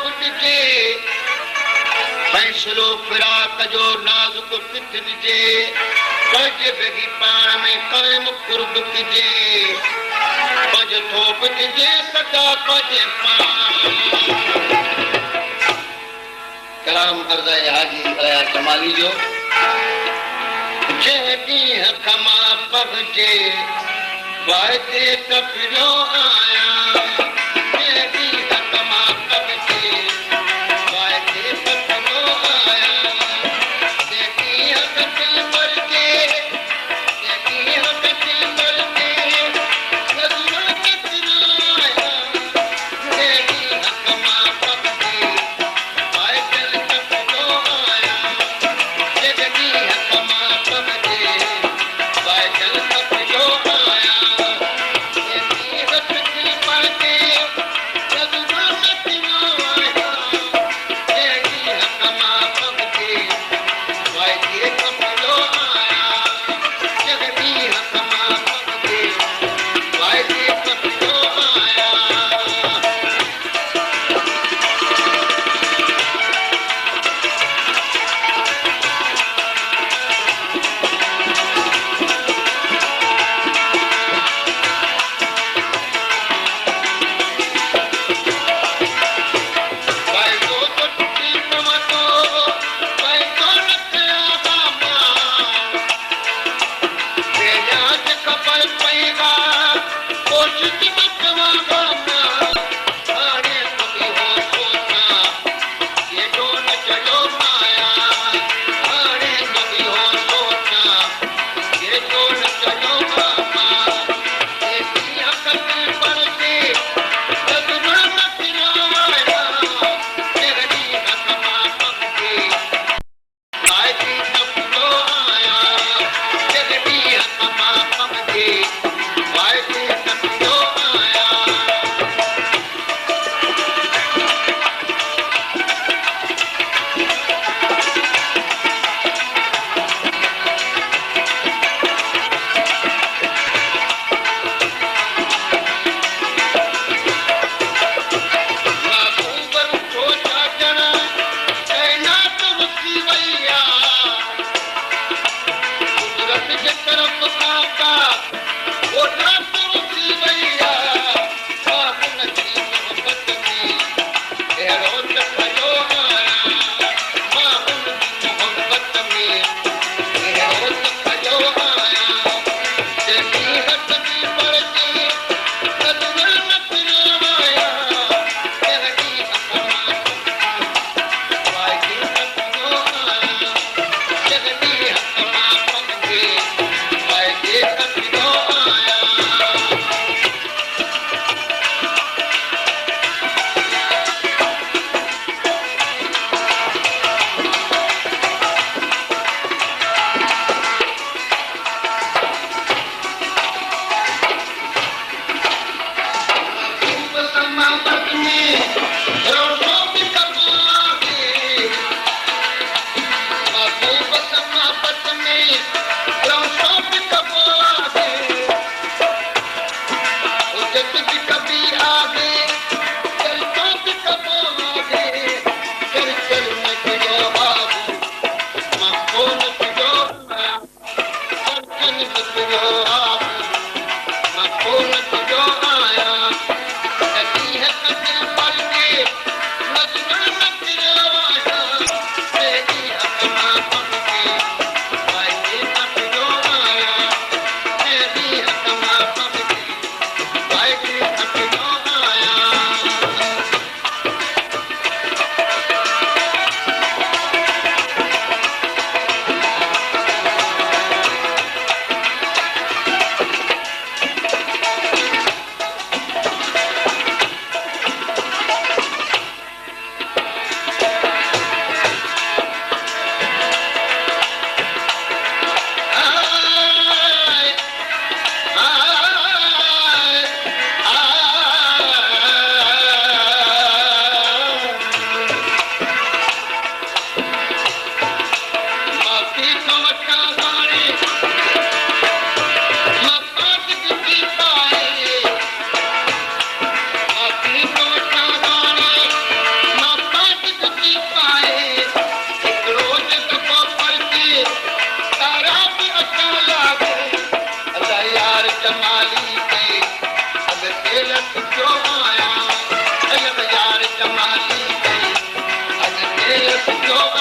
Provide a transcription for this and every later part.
ॾिजे फैसलो फिराक जो नाज़ुक पिठ ॾिजे कजे बेगी पाण में क़ाइम कुर्ब ॾिजे पंज थोप ॾिजे सदा पंजे पाण कलाम अर्ज़ हाजी अया कमाली जो जंहिं ॾींहं खमा पगजे वाइदे त फिरियो आहियां जंहिं ॾींहं खमा पगजे वाइदे त फिरियो आहियां जंहिं ॾींहं कटिल मरिजे जंहिं ॾींहं कटिल मरिजे नज़र त फिरियो आहियां जंहिं ॾींहं खमा पगजे वाइदे त फिरियो आहियां जंहिं ॾींहं खमा पगजे वाइदे त फिरियो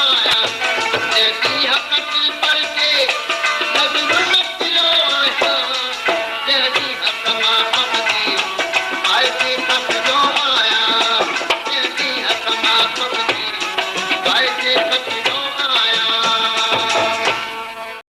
आया जैसी हक पर के मजलूम पियो आया जैसी हक मां पकड़ी ऐसी हक जो आया जैसी हक मां पकड़ी ऐसी हक